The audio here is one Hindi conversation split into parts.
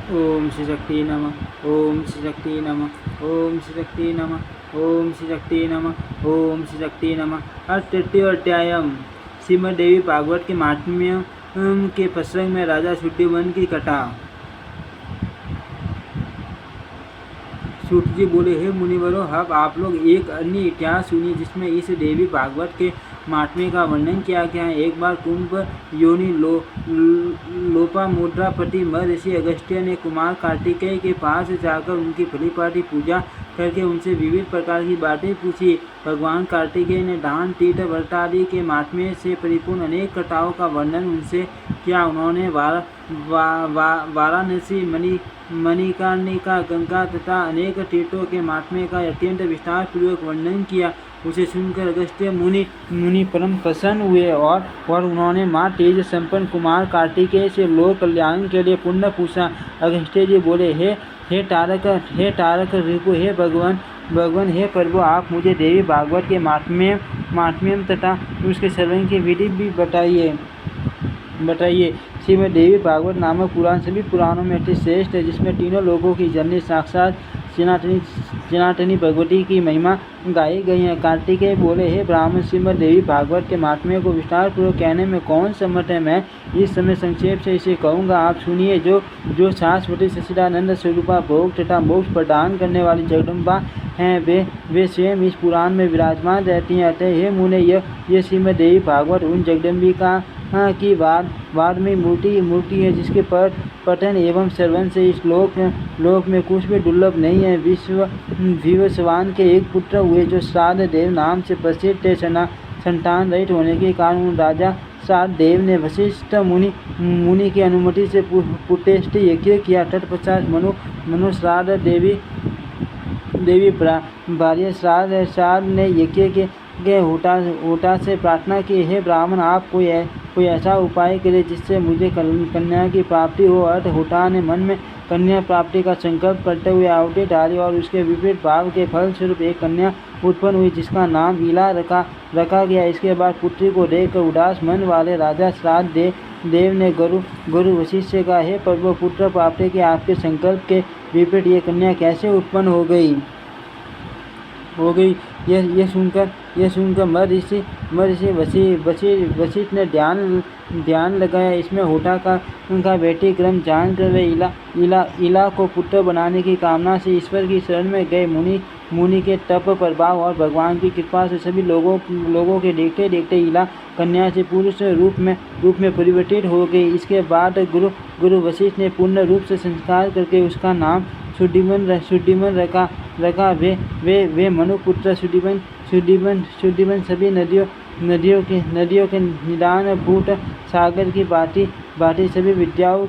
ओम श्री शक्ति नमः। ओम श्री शक्ति नमः। ओम श्री शक्ति नमः। ओम श्री शक्ति नमः। ओम श्री शक्ति नमः। तृतीय अध्याय श्रीमद् देवी भागवत के महात्म्य के प्रसंग में राजा शुद्धिवन की कथा। सूत जी बोले, हे मुनिवरों, अब आप लोग एक अन्य इतिहास सुनिए जिसमें इस देवी भागवत के महात्म्य का वर्णन किया गया है। एक बार कुंभ योनि लोपामुद्रापति महर्षि अगस्त्य ने कुमार कार्तिकेय के पास जाकर उनकी भलीभांति पूजा करके उनसे विविध प्रकार की बातें पूछी। भगवान कार्तिकेय ने दान, तीर्थ, व्रत आदि के महात्म्य से परिपूर्ण अनेक कथाओं का वर्णन उनसे किया। उन्होंने वाराणसी, मणिकर्णिका, गंगा तथा अनेक तीर्थों के महात्म्य का अत्यंत विस्तार पूर्वक वर्णन किया। उसे सुनकर अगस्त्य मुनि परम प्रसन्न हुए और उन्होंने माँ तेज संपन्न कुमार कार्तिकेय से लोक कल्याण के लिए पुण्य पूछा। अगस्त्य जी बोले, हे तारक रिपु, हे भगवान, हे प्रभु, आप मुझे देवी भागवत के महात्म्य तथा उसके श्रवण की विधि भी बताइए। श्रीमद् देवी भागवत नामक पुराण सभी पुराणों में अति श्रेष्ठ है, जिसमें तीनों लोगों की जननी साक्षात सनातनी भगवती की महिमा गाई गई है। कार्तिकेय बोले, हे ब्राह्मण, श्रीमद् देवी भागवत के महात्म्य को विस्तार पूर्वक कहने में कौन समर्थ है? मैं इस समय संक्षेप से इसे कहूँगा, आप सुनिए। जो शाश्वती सच्चिदानंद स्वरूपा भोग तथा मोक्ष प्रदान करने वाली जगदम्बा हैं, वे स्वयं इस पुराण में विराजमान रहती हैं। अतः हे मुने, यह श्रीमद् देवी भागवत उन जगदम्बिका की वाद में मूर्ति है, जिसके पठन एवं श्रवण से इस लोक में कुछ भी दुर्लभ नहीं है। विवस्वान के एक पुत्र हुए जो श्राद्ध देव नाम से प्रसिद्ध थे। संतान रहित होने के कारण राजा श्राद्ध देव ने वशिष्ठ मुनि की अनुमति से पुत्रेष्टि यज्ञ किया। तत्पश्चात मनु श्राद्ध देवी भार्य श्राद्ध ने यज्ञ के होता से प्रार्थना की, हे ब्राह्मण, आप कोई ऐसा उपाय करें जिससे मुझे कन्या की प्राप्ति हो। अर्थ होता ने मन में कन्या प्राप्ति का संकल्प करते हुए आहुति डाली और उसके विपरीत भाव के फलस्वरूप एक कन्या उत्पन्न हुई, जिसका नाम ईला रखा गया। इसके बाद पुत्री को देखकर उदास मन वाले राजा श्राद्ध देव ने गुरु वशिष्ठ से कहा, हे प्रभु, पुत्र प्राप्ति के आपके संकल्प के विपरीत ये कन्या कैसे उत्पन्न हो गई? यह सुनकर महर्षि वशिष्ठ ने ध्यान लगाया। इसमें होता का बेटी क्रम जानकर वे इला को पुत्र बनाने की कामना से ईश्वर की शरण में गए। मुनि के तप प्रभाव और भगवान की कृपा से सभी लोगों के देखते देखते इला कन्या से पुरुष रूप में परिवर्तित हो गई। इसके बाद गुरु वशिष्ठ ने पूर्ण रूप से संस्कार करके उसका नाम शुद्धिमन रखा। वे मनुपुत्र शुद्धिमन सभी नदियों के निदान भूत सागर की बाटी सभी विद्याओं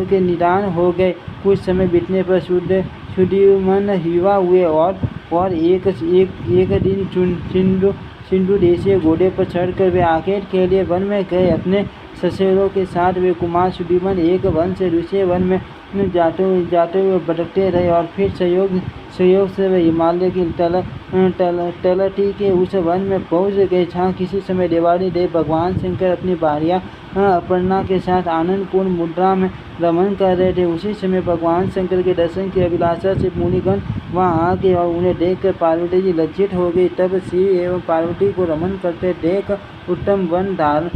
के निदान हो गए। कुछ समय बीतने पर शुद्धिमन युवा हुए और एक दिन सिंधु देशीय घोड़े पर चढ़कर वे आखेट के लिए वन में गए। अपने ससुरों के साथ वे कुमार शुद्धिमन एक वन से दूसरे वन में जाते हुए भटकते रहे और फिर संयोग से वे हिमालय की तलहटी के उस वन में पहुंच गए, जहाँ किसी समय देवादी देव भगवान शंकर अपनी भार्या अपर्णा के साथ आनंदपूर्ण मुद्रा में रमन कर रहे थे। उसी समय भगवान शंकर के दर्शन की अभिलाषा से मुनिगण वहाँ आ गए और उन्हें देखकर पार्वती जी लज्जित हो गई। तब शिव एवं पार्वती को रमन करते देख उत्तम वन धारण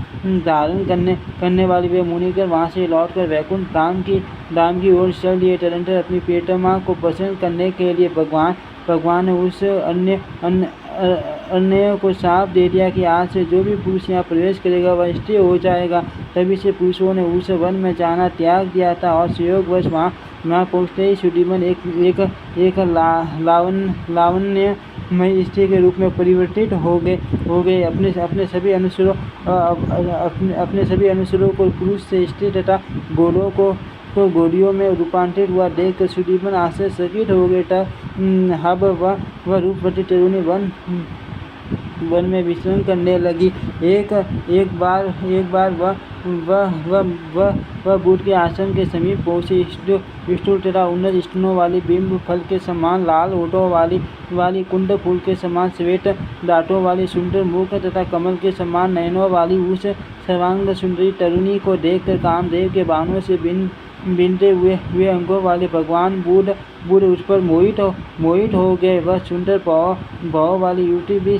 करने वाली वे मुनिगण वहाँ से लौटकर वैकुंठ धाम की ओर चल दिए। तदनंतर अपनी प्रियतमा को प्रसन्न करने के लिए भगवान ने उस अन्य को साफ दे दिया कि आज से जो भी पुरुष यहाँ प्रवेश करेगा वह स्त्री हो जाएगा। तभी से पुरुषों ने उस वन में जाना त्याग दिया था और संयोगवश वहाँ पहुँचते ही शुद्धिमन एक लावण्यमयी स्त्री के रूप में परिवर्तित हो गए। अपने सभी अनुसरों को पुरुष से स्त्री तथा घोड़ियों में रूपांतरित हुआ देखकर शुद्धिमन आश्चर्यचकित हो गए। तब वह रूपवती तरुणी वन में विचरण करने लगी। एक बार वह बुद्ध के आश्रम के समीप पहुंची। स्थूल तथा उन्नत स्तनों वाली बिंब फल के समान लाल होठों वाली कुंद फूल के समान श्वेत दांतों वाली सुंदर मुख तथा कमल के समान नयनों वाली उस सर्वांग सुंदरी तरुणी को देखकर कामदेव के बाणों से बीनते हुए अंगों वाले भगवान बुद्ध उस पर मोहित हो गए। वह सुंदर भाव वाली युवती भी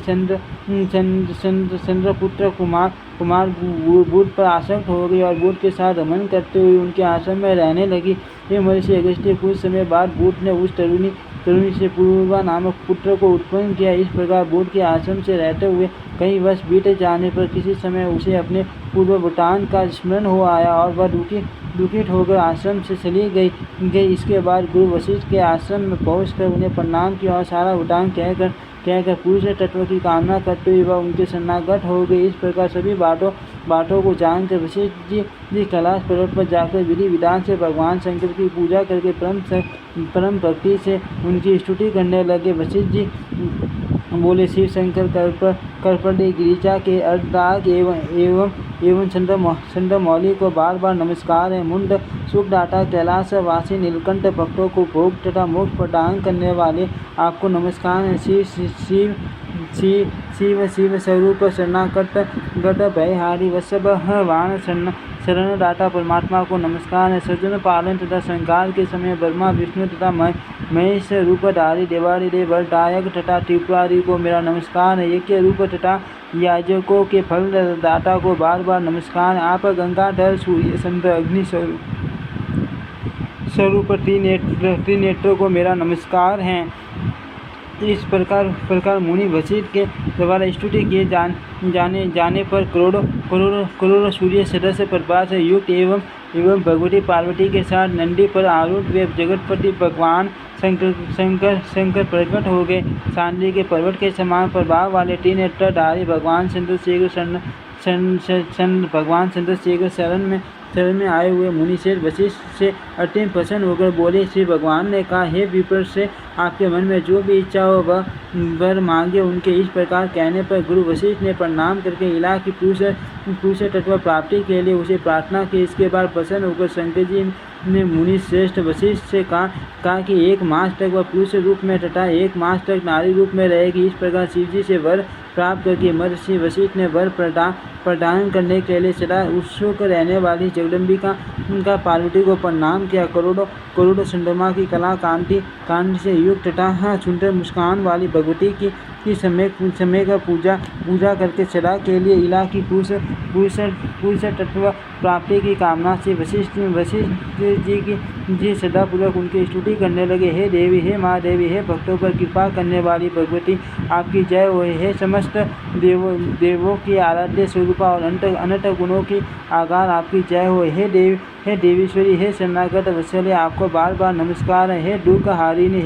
चंद्रपुत्र कुमार बुद्ध पर आसक्त हो गई और बुद्ध के साथ रमन करते हुए उनके आश्रम में रहने लगी। हे महर्षि अगस्त्य, कुछ समय बाद बुद्ध ने उस तरुणी से पूर्वा नामक पुत्र को उत्पन्न किया। इस प्रकार बुद्ध के आश्रम से रहते हुए कई वर्ष बीत जाने पर किसी समय उसे अपने पूर्व वृत्तांत का स्मरण हो आया और वह दुखित होकर आश्रम से चली गई। इसके बाद गुरु वशिष्ठ के आश्रम में पहुंचकर उन्हें प्रणाम किया और सारा वृत्तांत कहकर पुरुष तत्व की कामना करते हुए वह उनके शरणागत हो गई। इस प्रकार सभी बातों को जानकर वशिष्ठ जी कैलाश पर्वत पर जाकर विधि विधान से भगवान शंकर की पूजा करके परम भक्ति से उनकी स्तुति करने लगे। वशिष्ठ जी बोले, शिव शंकर कर्पणी गिरिजा के अर्धराग एवं चंद्रमौली को बार बार नमस्कार है। मुंड सुखदाता कैलाश वासी नीलकंठ भक्तों को भोग तथा मोक्ष प्रदान करने वाले आपको नमस्कार है। शिव स्वरूप शरणागत भयहारी वत्सभ वाण शरणदाता परमात्मा को नमस्कार है। सज्जन पालन तथा संहार के समय ब्रह्मा विष्णु तथा महेश रूपधारी देवादिदेव वरदायक तथा त्रिपुरारी को मेरा नमस्कार है। यज्ञ रूप तथा याजकों के फल दाता को बार बार नमस्कार है। आप गंगाधर सूर्य चंद्र अग्नि स्वरूप त्रिनेत्र को मेरा नमस्कार है। इस प्रकार मुनि वशिष्ठ के द्वारा स्तुति किए जाने पर करोड़ों सूर्य सदस्य प्रभा से युक्त एवं भगवती पार्वती के साथ नंदी पर आरूढ़ वे जगतपति भगवान शंकर प्रकट हो गए। सांदी के पर्वत के समान प्रभाव वाले तीन नेत्रधारी भगवान चंद्रशेखर शरण में आए हुए मुनिश्रेष्ठ वशिष्ठ से अत्यंत प्रसन्न होकर बोले। श्री भगवान ने कहा, हे विप्र से आपके मन में जो भी इच्छा हो वह वर मांगे। उनके इस प्रकार कहने पर गुरु वशिष्ठ ने प्रणाम करके इला की पुरुष तत्व प्राप्ति के लिए उसे प्रार्थना की। इसके बाद प्रसन्न होकर शंकर जी ने मुनि श्रेष्ठ वशिष्ठ से कहा कि 1 मास तक वह पुरुष रूप में तथा 1 मास तक नारी रूप में रहेगी। इस प्रकार शिवजी से वर प्राप्त करके महर्षि वशिष्ठ ने वर प्रदान करने के लिए सदा उत्सुक रहने वाली जगदम्बिका पार्वती को प्रणाम किया। करोड़ों चंद्रमा की कला कांति से युक्त तथा सुंदर मुस्कान वाली भगवती की समय का पूजा करके सदा के लिए इला की पुरुष तत्व प्राप्ति की कामना से वशिष्ठ जी सदापूर्वक उनकी स्तुति करने लगे। हे देवी, हे महादेवी, हे भक्तों पर कृपा करने वाली भगवती आपकी जय हो। हे समस्त देवों की आराध्य स्वरूपा और अनंत गुणों की आगार आपकी जय हो। हे देवीश्वरी, हे शरणागत वत्सले आपको बार बार नमस्कार है। हे दुख हारिणी,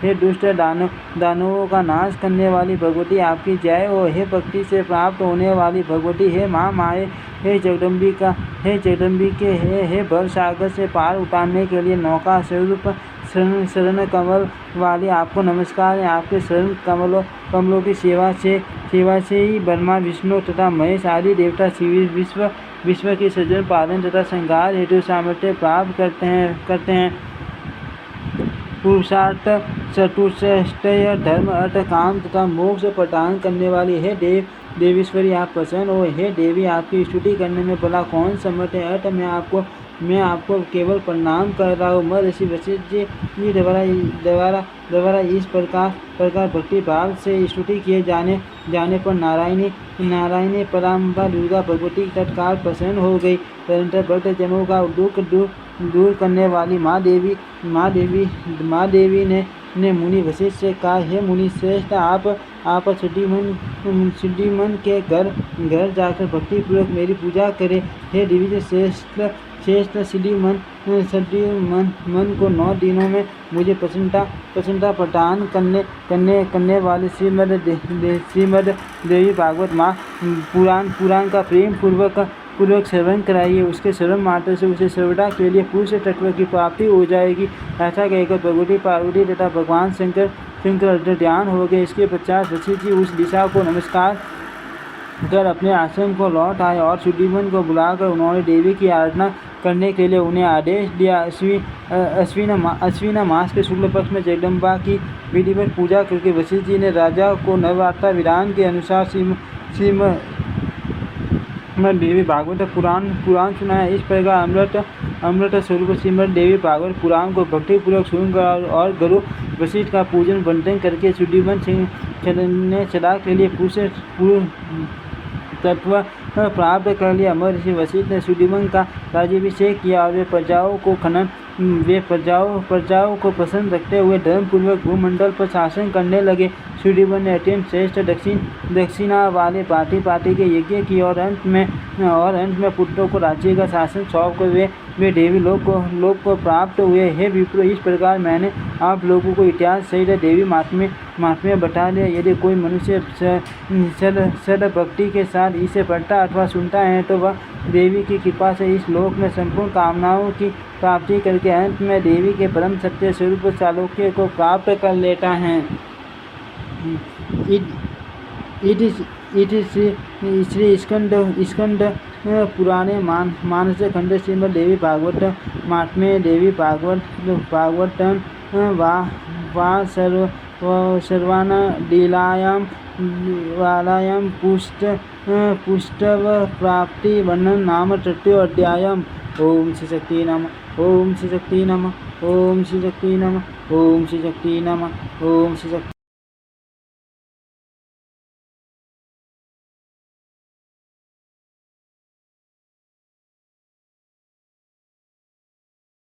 हे दुष्ट दानवों का नाश करने वाली भगवती आपकी जय हो। हे भक्ति से प्राप्त होने वाली भगवती, हे महामाये, हे जगदम्बिके, हे भव सागर से पार उतारने के लिए नौका स्वरूप शरण कमल वाली आपको नमस्कार है। आपके शरण कमलों की सेवा से ही ब्रह्मा विष्णु तथा महेश आदि देवता विश्व के सृजन पालन तथा संहार हेतु सामर्थ्य प्राप्त करते हैं। पुरुषार्थ चतुष्टय धर्म अर्थ काम तथा मोक्ष प्रदान करने वाली हे देवीश्वरी आप प्रसन्न हो। हे देवी, आपकी स्तुति करने में भला कौन समर्थ है। अर्थ मैं आपको केवल प्रणाम कर रहा हूँ। महर्षि वशिष्ठ जी द्वारा इस प्रकार भक्ति भाव से स्तुति किए जाने पर नारायणी पराम्बा दुर्गा भगवती तत्काल प्रसन्न हो गई। तदनंतर भक्त जनों का दुख दूर करने वाली माँ देवी ने मुनि वशिष्ठ से कहा, हे मुनि श्रेष्ठ, आप सिद्धिमन के घर जाकर भक्तिपूर्वक मेरी पूजा करें। हे देवी श्रेष्ठ सिद्धिमन को 9 दिनों में मुझे प्रसन्नता प्रदान करने वाले श्रीमद देवी भागवत पुराण का प्रेम पूर्वक श्रवण कराइए। उसके श्रवण मात्र से उसे सर्वदा के लिए पुरुष तत्व की प्राप्ति हो जाएगी। ऐसा कहकर भगवती पार्वती तथा भगवान शंकर ध्यान हो गए। इसके पश्चात वशिष्ठ जी उस दिशा को नमस्कार कर अपने आश्रम को लौट आए और सुदीमन को बुलाकर उन्होंने देवी की आराधना करने के लिए उन्हें आदेश दिया। अश्विन मास के शुक्ल पक्ष में जगदम्बा की विधिवत पूजा करके वशिष्ठ जी ने राजा को नवरात्र विधान के अनुसार श्रीमद् देवी भागवत पुराण सुनाया। इस प्रकार अमृत स्वरूप श्रीमद् देवी भागवत पुराण को भक्तिपूर्वक सुनकर और गुरु वशिष्ठ का पूजन वंदन करके सुदीवन ने सदा के लिए पूर्ण तत्व प्राप्त कर लिया। महर्षि वशिष्ठ ने सुदीवन का राज्याभिषेक किया और वे प्रजाओं को प्रसन्न रखते हुए धर्मपूर्वक भूमंडल पर शासन करने लगे। सुदीवन ने अत्यंत श्रेष्ठ दक्षिणा वाले पार्टी के यज्ञ की और अंत में पुत्रों को राज्य का शासन सौंप कर वे देवी लोक को प्राप्त हुए। हे विप्रो, इस प्रकार मैंने आप लोगों को इतिहास सहित देवी महात्म्य बता दिया। यदि कोई मनुष्य सद भक्ति के साथ इसे पढ़ता अथवा सुनता है तो वह देवी की कृपा से इस लोक में संपूर्ण कामनाओं की प्राप्ति करके अंत में देवी के परम सत्य स्वरूप सालोक्य को प्राप्त कर लेता है। श्री स्कंद पुराणे मानस खंड श्रीमद् देवी भागवत महात्म्य देवी भागवतम वा सर्वान लीलायां पुष्टव प्राप्ति वर्णन नाम तृतीय अध्यायम। ओम श्री शक्ति नमः। ओम श्री शक्ति नमः। ओम श्री शक्ति नमः। ओम श्री शक्ति नमः। ओम श्री शक्ति।